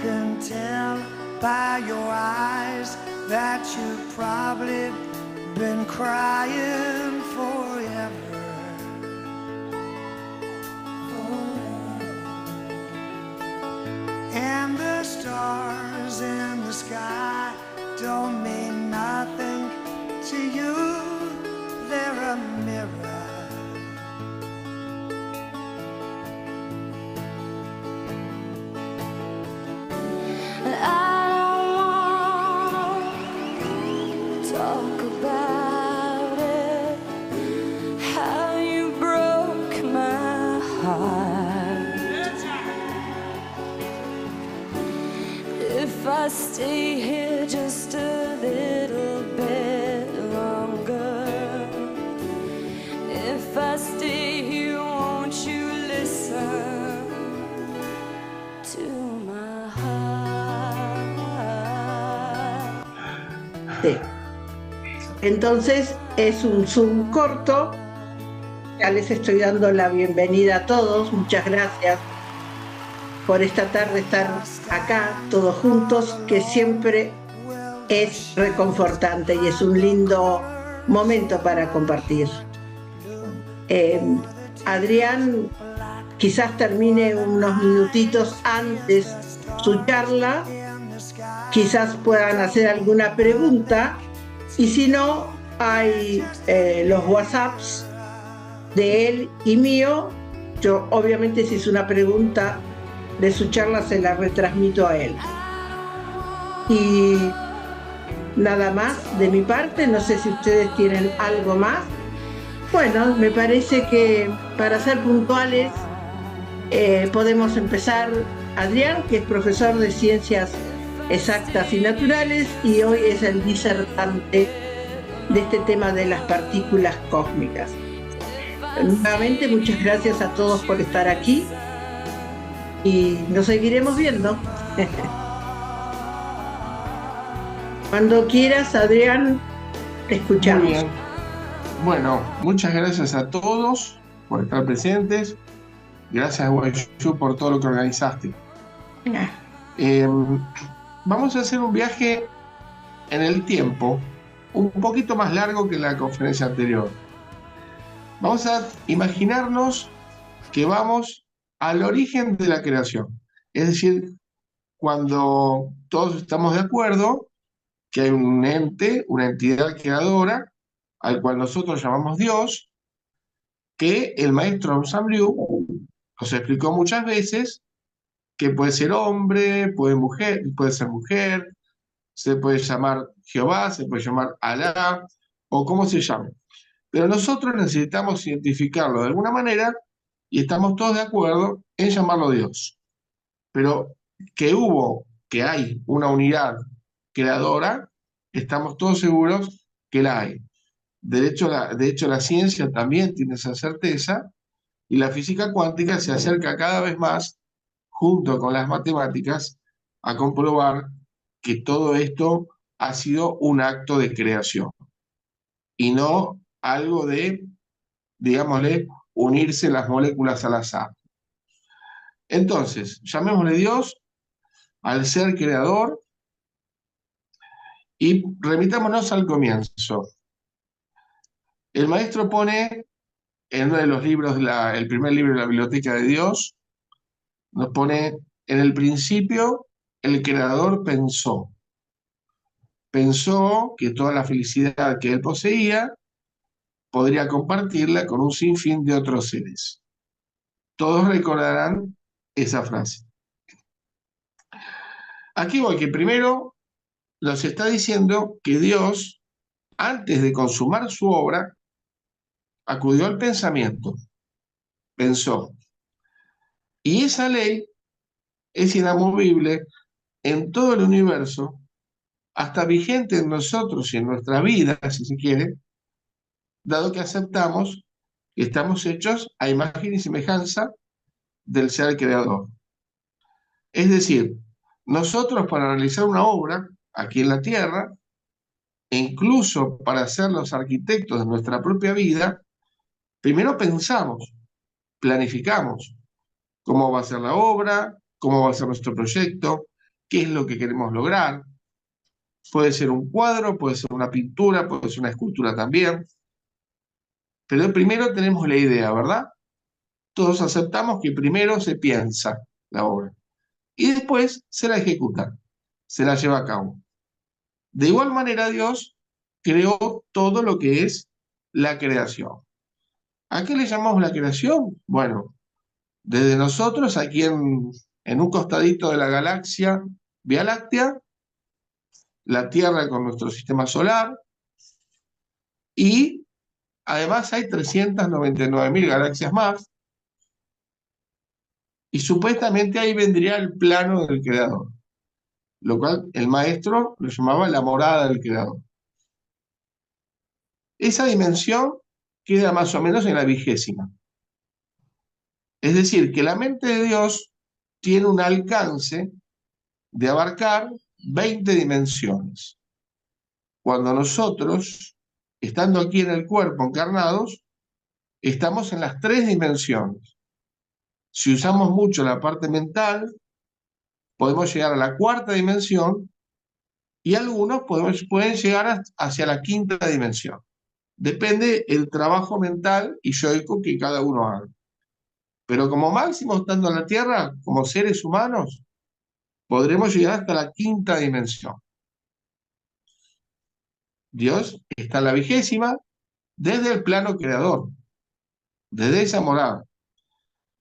can tell by your eyes that you've probably been crying forever. And the stars in the sky don't mean nothing to you. They're a mirror. I don't wanna talk about it, how you broke my heart. If I stay here just a little bit longer, if I stay here, won't you listen to my heart? Sí. Entonces es un Zoom corto. Ya les estoy dando la bienvenida a todos. Muchas gracias por esta tarde estar acá todos juntos, que siempre es reconfortante y es un lindo momento para compartir. Adrián quizás termine unos minutitos antes su charla, quizás puedan hacer alguna pregunta, y si no, hay los WhatsApps de él y mío. Yo obviamente, si es una pregunta de su charla, se la retransmito a él. Y nada más de mi parte. No sé si ustedes tienen algo más. Bueno, me parece que para ser puntuales podemos empezar. Adrián, que es profesor de Ciencias Exactas y Naturales, y hoy es el disertante de este tema de las partículas cósmicas. Nuevamente, muchas gracias a todos por estar aquí y nos seguiremos viendo. Cuando quieras, Adrián, te escuchamos. Muy bien. Bueno, muchas gracias a todos por estar presentes. Gracias, Guayú, por todo lo que organizaste. Vamos a hacer un viaje en el tiempo un poquito más largo que la conferencia anterior. Vamos a imaginarnos que vamos al origen de la creación. Es decir, cuando todos estamos de acuerdo que hay un ente, una entidad creadora, al cual nosotros llamamos Dios, que el maestro Aung San Liu nos explicó muchas veces, que puede ser hombre, puede ser mujer, se puede llamar Jehová, se puede llamar Alá, o como se llame. Pero nosotros necesitamos identificarlo de alguna manera y estamos todos de acuerdo en llamarlo Dios. Pero que hay una unidad creadora, estamos todos seguros que la hay. De hecho, la ciencia también tiene esa certeza, y la física cuántica se acerca cada vez más, junto con las matemáticas, a comprobar que todo esto ha sido un acto de creación y no algo de, digámosle, unirse las moléculas al azar. Entonces, llamémosle Dios al ser creador y remitámonos al comienzo. El maestro pone en uno de los libros, el primer libro de la Biblioteca de Dios, nos pone: en el principio el creador pensó que toda la felicidad que él poseía podría compartirla con un sinfín de otros seres. Todos recordarán esa frase. Aquí voy, que primero nos está diciendo que Dios, antes de consumar su obra, acudió al pensamiento, pensó. Y esa ley es inamovible en todo el universo, hasta vigente en nosotros y en nuestra vida, si se quiere, dado que aceptamos que estamos hechos a imagen y semejanza del ser creador. Es decir, nosotros, para realizar una obra aquí en la Tierra, e incluso para ser los arquitectos de nuestra propia vida, primero pensamos, planificamos cómo va a ser la obra, cómo va a ser nuestro proyecto, qué es lo que queremos lograr. Puede ser un cuadro, puede ser una pintura, puede ser una escultura también. Pero primero tenemos la idea, ¿verdad? Todos aceptamos que primero se piensa la obra y después se la ejecuta, se la lleva a cabo. De igual manera, Dios creó todo lo que es la creación. ¿A qué le llamamos la creación? Bueno, desde nosotros, aquí en un costadito de la galaxia Vía Láctea, la Tierra con nuestro sistema solar, y además hay 399.000 galaxias más, y supuestamente ahí vendría el plano del Creador, lo cual el maestro lo llamaba la morada del Creador. Esa dimensión queda más o menos en la 20ª. Es decir, que la mente de Dios tiene un alcance de abarcar 20 dimensiones. Cuando nosotros, estando aquí en el cuerpo encarnados, estamos en las 3 dimensiones. Si usamos mucho la parte mental, podemos llegar a la 4ª dimensión y algunos pueden llegar hacia la 5ª dimensión. Depende el trabajo mental y yoico que cada uno haga. Pero como máximo, estando en la Tierra, como seres humanos, podremos llegar hasta la 5ª dimensión. Dios está en la 20ª desde el plano creador, desde esa morada.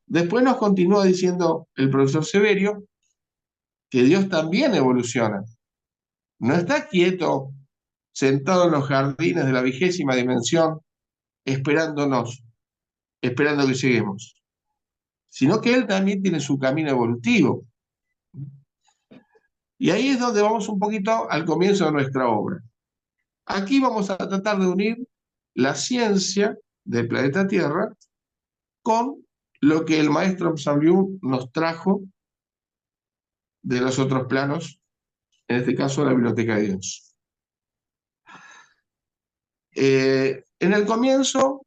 Después nos continúa diciendo el profesor Severio que Dios también evoluciona. No está quieto, sentado en los jardines de la 20ª dimensión, esperándonos, esperando que lleguemos, sino que Él también tiene su camino evolutivo. Y ahí es donde vamos un poquito al comienzo de nuestra obra. Aquí vamos a tratar de unir la ciencia del planeta Tierra con lo que el maestro Samriú nos trajo de los otros planos, en este caso la Biblioteca de Dios. En el comienzo,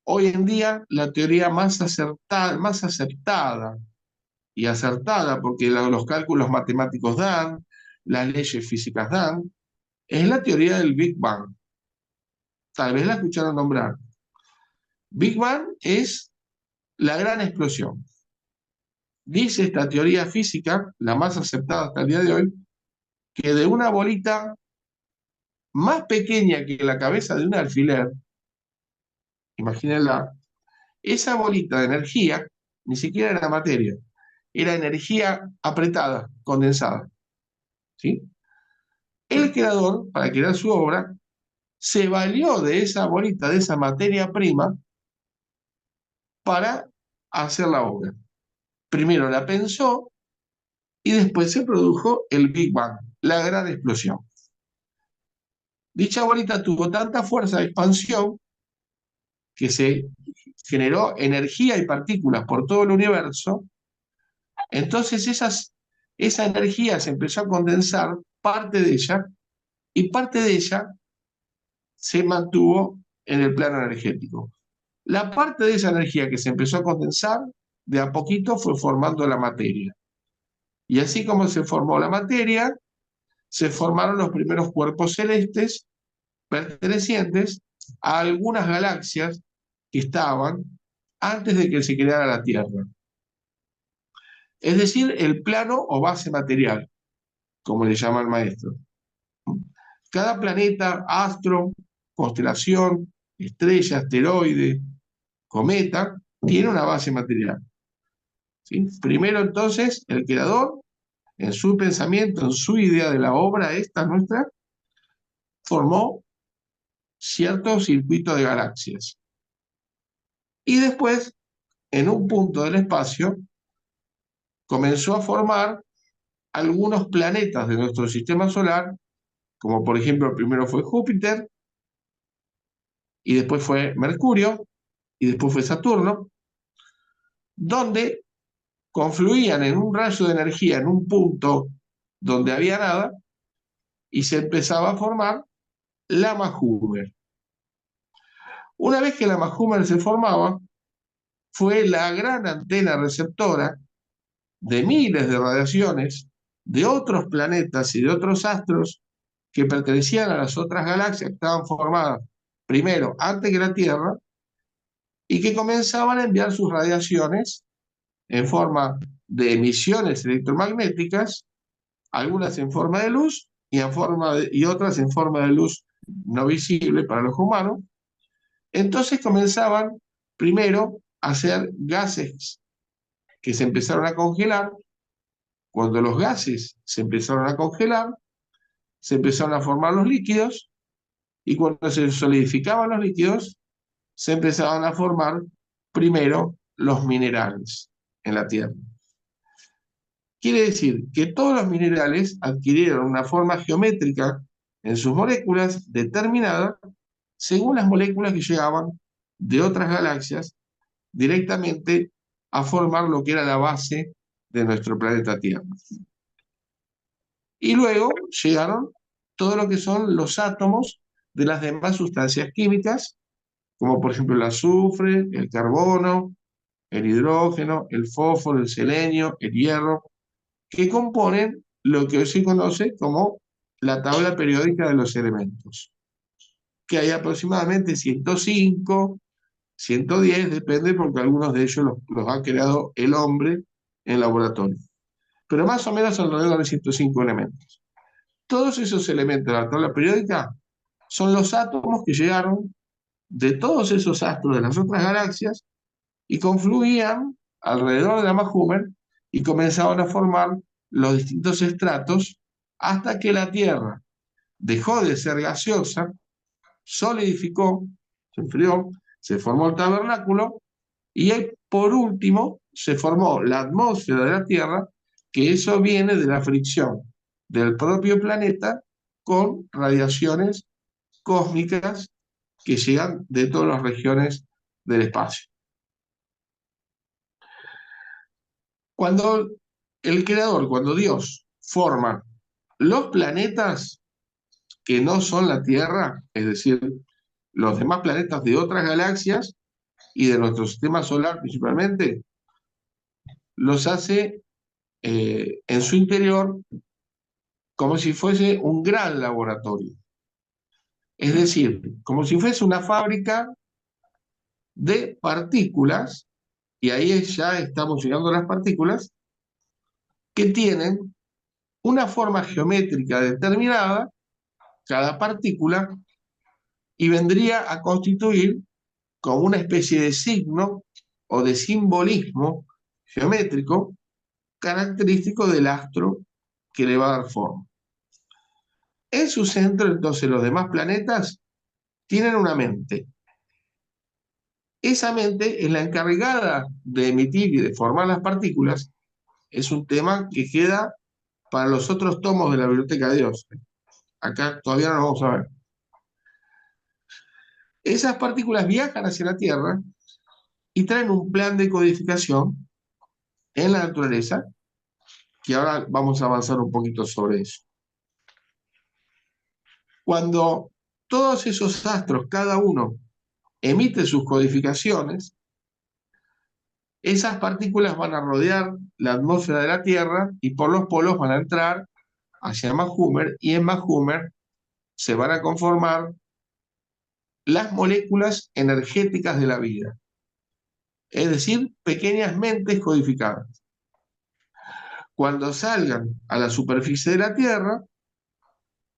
hoy en día, la teoría más aceptada y acertada, porque los cálculos matemáticos dan, las leyes físicas dan, es la teoría del Big Bang. Tal vez la escucharon nombrar. Big Bang es la gran explosión. Dice esta teoría física, la más aceptada hasta el día de hoy, que de una bolita más pequeña que la cabeza de un alfiler, imagínenla, esa bolita de energía ni siquiera era materia, era energía apretada, condensada. ¿Sí? El creador, para crear su obra, se valió de esa bolita, de esa materia prima, para hacer la obra. Primero la pensó y después se produjo el Big Bang, la gran explosión. Dicha bolita tuvo tanta fuerza de expansión que se generó energía y partículas por todo el universo. Entonces esa energía se empezó a condensar, parte de ella, y parte de ella se mantuvo en el plano energético. La parte de esa energía que se empezó a condensar, de a poquito fue formando la materia. Y así como se formó la materia, se formaron los primeros cuerpos celestes pertenecientes a algunas galaxias que estaban antes de que se creara la Tierra. Es decir, el plano o base material, como le llama el maestro. Cada planeta, astro, constelación, estrella, asteroide, cometa, tiene una base material. ¿Sí? Primero entonces, el creador, en su pensamiento, en su idea de la obra esta nuestra, formó cierto circuito de galaxias. Y después, en un punto del espacio, comenzó a formar algunos planetas de nuestro sistema solar, como por ejemplo el primero fue Júpiter, y después fue Mercurio, y después fue Saturno, donde confluían en un rayo de energía en un punto donde había nada, y se empezaba a formar la Majúmer. Una vez que la Majúmer se formaba, fue la gran antena receptora de miles de radiaciones de otros planetas y de otros astros que pertenecían a las otras galaxias que estaban formadas primero antes que la Tierra y que comenzaban a enviar sus radiaciones en forma de emisiones electromagnéticas, algunas en forma de luz y otras en forma de luz no visible para los humanos. Entonces comenzaban primero a hacer gases que se empezaron a congelar. Cuando los gases se empezaron a congelar, se empezaron a formar los líquidos, y cuando se solidificaban los líquidos, se empezaban a formar primero los minerales en la Tierra. Quiere decir que todos los minerales adquirieron una forma geométrica en sus moléculas determinada según las moléculas que llegaban de otras galaxias directamente a formar lo que era la base de nuestro planeta Tierra. Y luego llegaron todo lo que son los átomos de las demás sustancias químicas, como por ejemplo el azufre, el carbono, el hidrógeno, el fósforo, el selenio, el hierro, que componen lo que hoy se conoce como la tabla periódica de los elementos, que hay aproximadamente 105, 110, depende porque algunos de ellos los ha creado el hombre en laboratorio, pero más o menos alrededor de 105 elementos. Todos esos elementos de la tabla periódica son los átomos que llegaron de todos esos astros de las otras galaxias y confluían alrededor de la Mahumer y comenzaban a formar los distintos estratos hasta que la Tierra dejó de ser gaseosa, solidificó, se enfrió, se formó el tabernáculo y por último se formó la atmósfera de la Tierra, que eso viene de la fricción del propio planeta con radiaciones cósmicas que llegan de todas las regiones del espacio. Cuando el Creador, cuando Dios forma los planetas que no son la Tierra, es decir, los demás planetas de otras galaxias y de nuestro sistema solar principalmente, los hace en su interior como si fuese un gran laboratorio. Es decir, como si fuese una fábrica de partículas, y ahí ya estamos llegando a las partículas, que tienen una forma geométrica determinada, cada partícula, y vendría a constituir como una especie de signo o de simbolismo geométrico característico del astro que le va a dar forma. En su centro, entonces, los demás planetas tienen una mente. Esa mente es la encargada de emitir y de formar las partículas. Es un tema que queda para los otros tomos de la Biblioteca de Dios. Acá todavía no lo vamos a ver. Esas partículas viajan hacia la Tierra y traen un plan de codificación en la naturaleza, que ahora vamos a avanzar un poquito sobre eso. Cuando todos esos astros, cada uno, emite sus codificaciones, esas partículas van a rodear la atmósfera de la Tierra y por los polos van a entrar hacia Mahumer, y en Mahumer se van a conformar las moléculas energéticas de la vida, es decir, pequeñas mentes codificadas. Cuando salgan a la superficie de la Tierra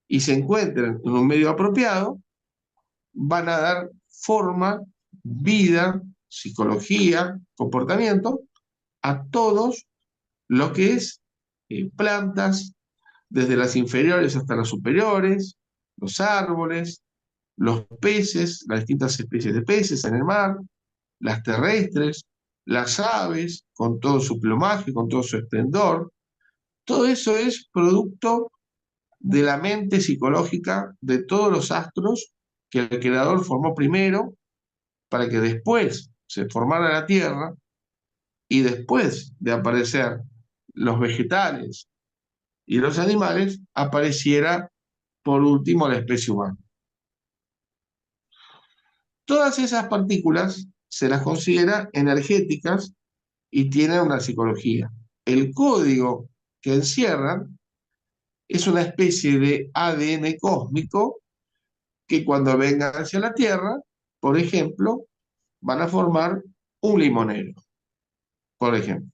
y se encuentren en un medio apropiado, van a dar forma, vida, psicología, comportamiento a todos lo que es plantas, desde las inferiores hasta las superiores, los árboles, los peces, las distintas especies de peces en el mar, las terrestres, las aves, con todo su plumaje, con todo su esplendor. Todo eso es producto de la mente psicológica de todos los astros que el Creador formó primero, para que después se formara la Tierra, y después de aparecer los vegetales y los animales, apareciera por último la especie humana. Todas esas partículas se las considera energéticas y tienen una psicología. El código que encierran es una especie de ADN cósmico que cuando vengan hacia la Tierra, por ejemplo, van a formar un limonero, por ejemplo.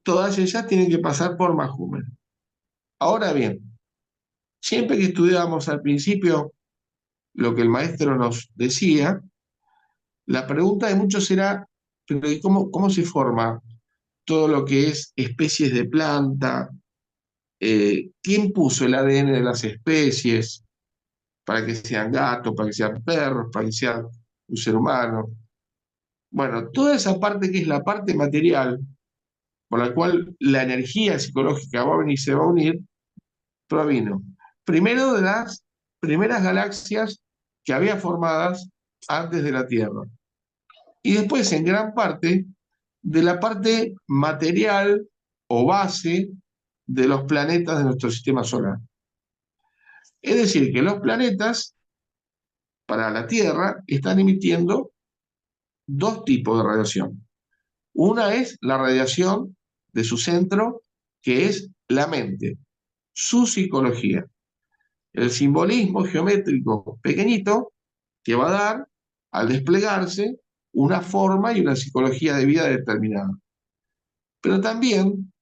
Todas ellas tienen que pasar por Mahumet. Ahora bien, siempre que estudiábamos al principio lo que el maestro nos decía, la pregunta de muchos era, ¿pero ¿y cómo se forma todo lo que es especies de planta? ¿Quién puso el ADN de las especies para que sean gatos, para que sean perros, para que sean un ser humano? Bueno, toda esa parte que es la parte material, por la cual la energía psicológica va a venir y se va a unir, provino primero de las primeras galaxias que había formadas antes de la Tierra, y después en gran parte de la parte material o base de los planetas de nuestro sistema solar. Es decir, que los planetas para la Tierra están emitiendo dos tipos de radiación. Una es la radiación de su centro, que es la mente, su psicología, el simbolismo geométrico pequeñito que va a dar al desplegarse una forma y una psicología de vida determinada. Pero también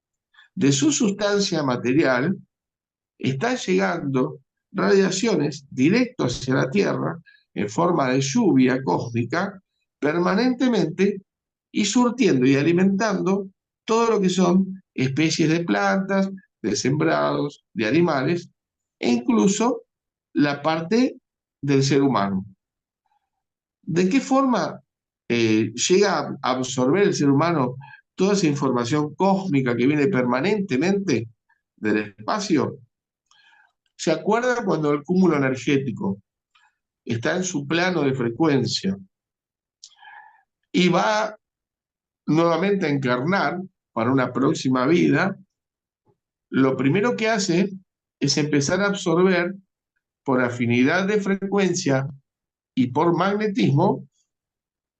de su sustancia material están llegando radiaciones directas hacia la Tierra en forma de lluvia cósmica permanentemente y surtiendo y alimentando todo lo que son especies de plantas, de sembrados, de animales e incluso la parte del ser humano. ¿De qué forma llega a absorber el ser humano toda esa información cósmica que viene permanentemente del espacio? ¿Se acuerda cuando el cúmulo energético está en su plano de frecuencia y va nuevamente a encarnar para una próxima vida? Lo primero que hace es empezar a absorber por afinidad de frecuencia y por magnetismo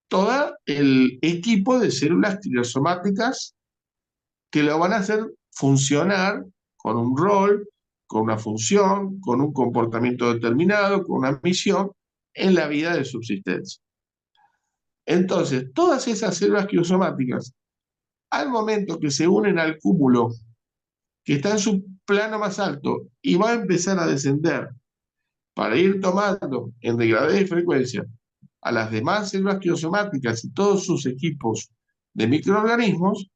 todo el equipo de células criosomáticas que lo van a hacer funcionar con un rol, con una función, con un comportamiento determinado, con una misión en la vida de subsistencia. Entonces, todas esas células criosomáticas, al momento que se unen al cúmulo, que está en su plano más alto y va a empezar a descender para ir tomando en degradé de frecuencia a las demás células criosomáticas y todos sus equipos de microorganismos,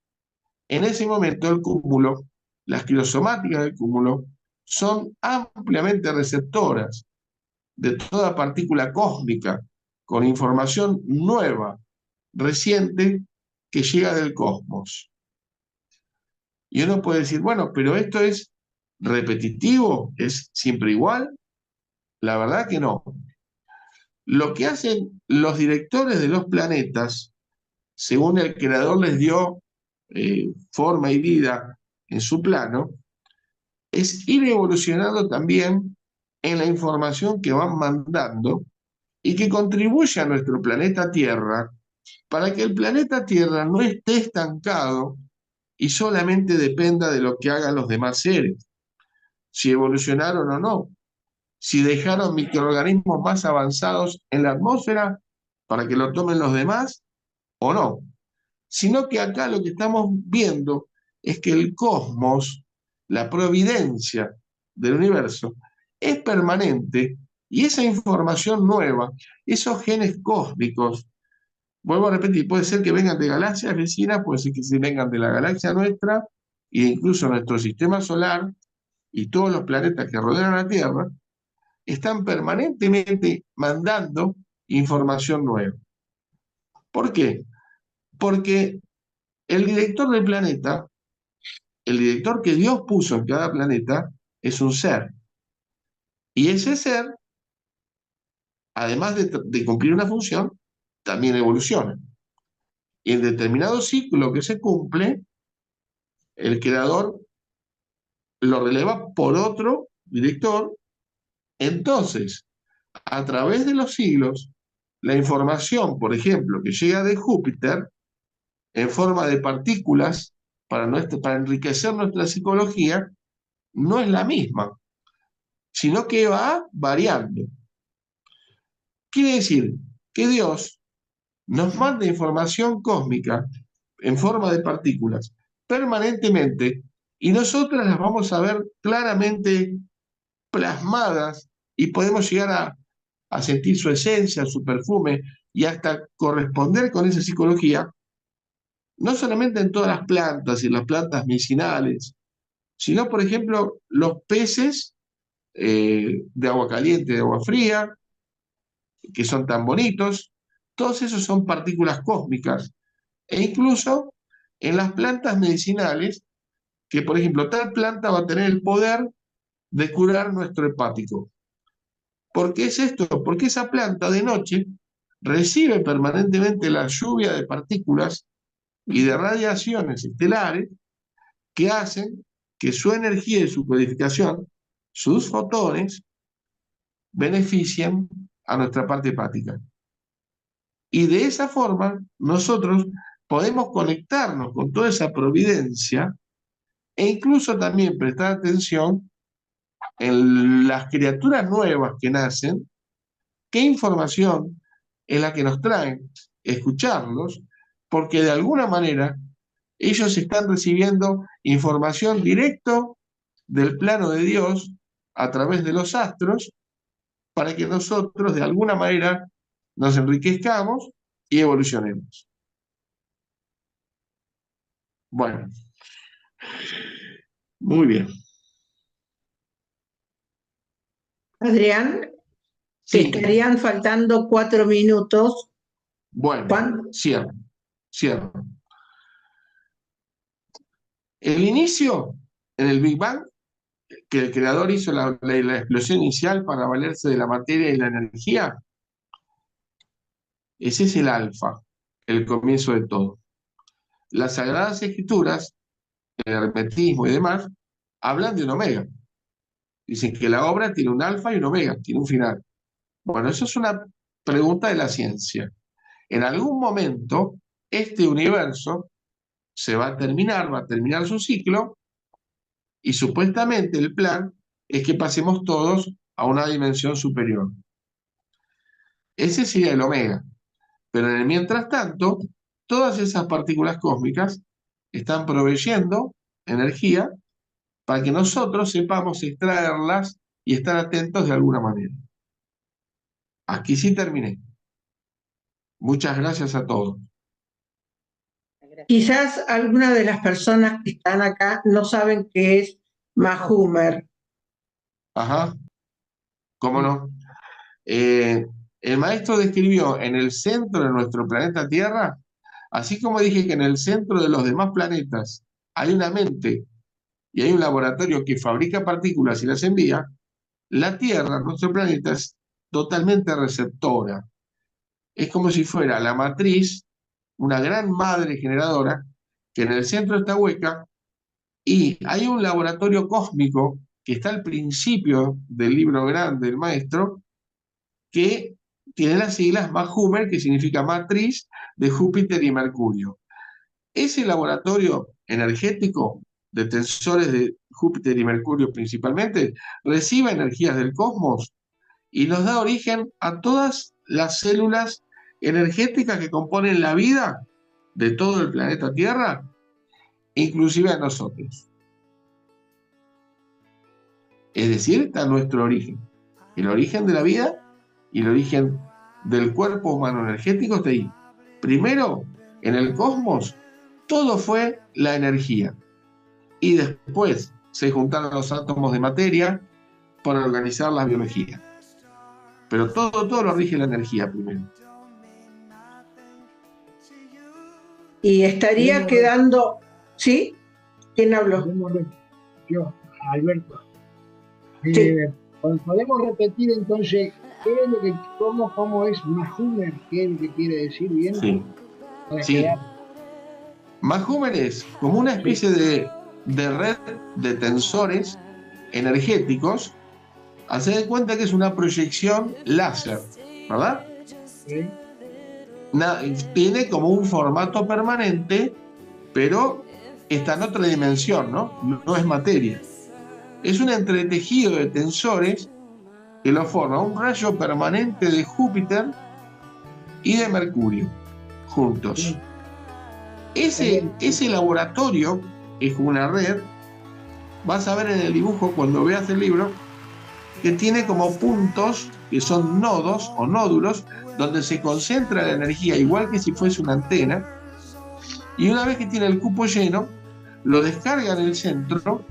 en ese momento el cúmulo, las criosomáticas del cúmulo, son ampliamente receptoras de toda partícula cósmica con información nueva, reciente, que llega del cosmos. Y uno puede decir, bueno, pero esto es repetitivo, es siempre igual. La verdad que no. Lo que hacen los directores de los planetas, según el creador les dio forma y vida en su plano, es ir evolucionando también en la información que van mandando y que contribuye a nuestro planeta Tierra para que el planeta Tierra no esté estancado y solamente dependa de lo que hagan los demás seres, si evolucionaron o no, si dejaron microorganismos más avanzados en la atmósfera para que lo tomen los demás o no, sino que acá lo que estamos viendo es que el cosmos, la providencia del universo, es permanente y esa información nueva, esos genes cósmicos, vuelvo a repetir, puede ser que vengan de galaxias vecinas, puede ser que se vengan de la galaxia nuestra e incluso nuestro sistema solar y todos los planetas que rodean a la Tierra, están permanentemente mandando información nueva. ¿Por qué? Porque el director del planeta, el director que Dios puso en cada planeta, es un ser. Y ese ser, además de cumplir una función, también evoluciona. Y en determinado ciclo que se cumple, el creador lo releva por otro director. Entonces, a través de los siglos, la información, por ejemplo, que llega de Júpiter en forma de partículas para enriquecer nuestra psicología, no es la misma, sino que va variando. Quiere decir que Dios nos manda información cósmica en forma de partículas permanentemente y nosotras las vamos a ver claramente plasmadas y podemos llegar a sentir su esencia, su perfume y hasta corresponder con esa psicología, no solamente en todas las plantas y las plantas medicinales, sino, por ejemplo, los peces de agua caliente, de agua fría, que son tan bonitos, todos esos son partículas cósmicas, e incluso en las plantas medicinales, que por ejemplo tal planta va a tener el poder de curar nuestro hepático. ¿Por qué es esto? Porque esa planta de noche recibe permanentemente la lluvia de partículas y de radiaciones estelares que hacen que su energía y su codificación, sus fotones, beneficien a nuestra parte hepática. Y de esa forma nosotros podemos conectarnos con toda esa providencia e incluso también prestar atención en las criaturas nuevas que nacen, qué información es la que nos traen, escucharlos, porque de alguna manera ellos están recibiendo información directo del plano de Dios a través de los astros para que nosotros de alguna manera nos enriquezcamos y evolucionemos. Bueno, muy bien. Adrián, Sí. estarían faltando 4 minutos. Bueno, ¿Cuándo? cierro. El inicio en el Big Bang, que el creador hizo la explosión inicial para valerse de la materia y la energía, ese es el alfa, el comienzo de todo. Las Sagradas Escrituras, el hermetismo y demás, hablan de un omega. Dicen que la obra tiene un alfa y un omega, tiene un final. Bueno, eso es una pregunta de la ciencia. En algún momento, este universo va a terminar su ciclo, y supuestamente el plan es que pasemos todos a una dimensión superior. Ese sería el omega. Pero en el mientras tanto, todas esas partículas cósmicas están proveyendo energía para que nosotros sepamos extraerlas y estar atentos de alguna manera. Aquí sí terminé. Muchas gracias a todos. Quizás algunas de las personas que están acá no saben qué es Mahumer. Ajá, ¿cómo no? El maestro describió en el centro de nuestro planeta Tierra, así como dije que en el centro de los demás planetas hay una mente y hay un laboratorio que fabrica partículas y las envía, la Tierra, nuestro planeta, es totalmente receptora. Es como si fuera la matriz, una gran madre generadora, que en el centro está hueca, y hay un laboratorio cósmico que está al principio del libro grande del maestro, que tiene las siglas Mahumer, que significa matriz de Júpiter y Mercurio. Ese laboratorio energético de tensores de Júpiter y Mercurio principalmente, recibe energías del cosmos y nos da origen a todas las células energéticas que componen la vida de todo el planeta Tierra, inclusive a nosotros. Es decir, está nuestro origen. El origen de la vida y el origen del cuerpo humano energético está ahí. Primero, en el cosmos, todo fue la energía. Y después se juntaron los átomos de materia para organizar la biología. Pero todo lo rige la energía primero. Y estaría quedando... ¿Sí? ¿Quién habló? Yo, Alberto. Sí. ¿Podemos repetir entonces cómo es Mahumer? ¿Qué es lo que quiere decir bien? Sí. Mahumer es como una especie de red de tensores energéticos. Haced de cuenta que es una proyección láser, ¿verdad? ¿Sí? Tiene como un formato permanente, pero está en otra dimensión, ¿no? No es materia. Es un entretejido de tensores que lo forma un rayo permanente de Júpiter y de Mercurio, juntos. Ese laboratorio es una red. Vas a ver en el dibujo, cuando veas el libro, que tiene como puntos, que son nodos o nódulos, donde se concentra la energía, igual que si fuese una antena, y una vez que tiene el cupo lleno, lo descarga en el centro,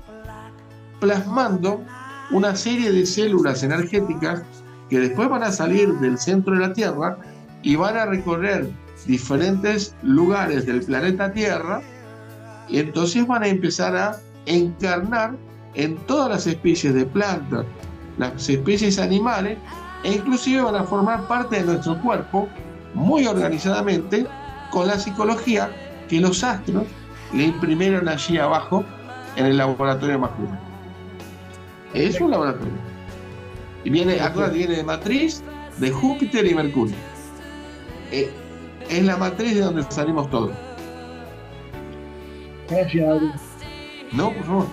plasmando una serie de células energéticas que después van a salir del centro de la Tierra y van a recorrer diferentes lugares del planeta Tierra, y entonces van a empezar a encarnar en todas las especies de plantas, las especies animales, e inclusive van a formar parte de nuestro cuerpo muy organizadamente, con la psicología que los astros le imprimieron allí abajo en el laboratorio masculino. Es un laboratorio. Y viene de matriz de Júpiter y Mercurio. Es la matriz de donde salimos todos. Gracias, Adri. No, por favor.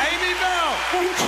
Amy Bell.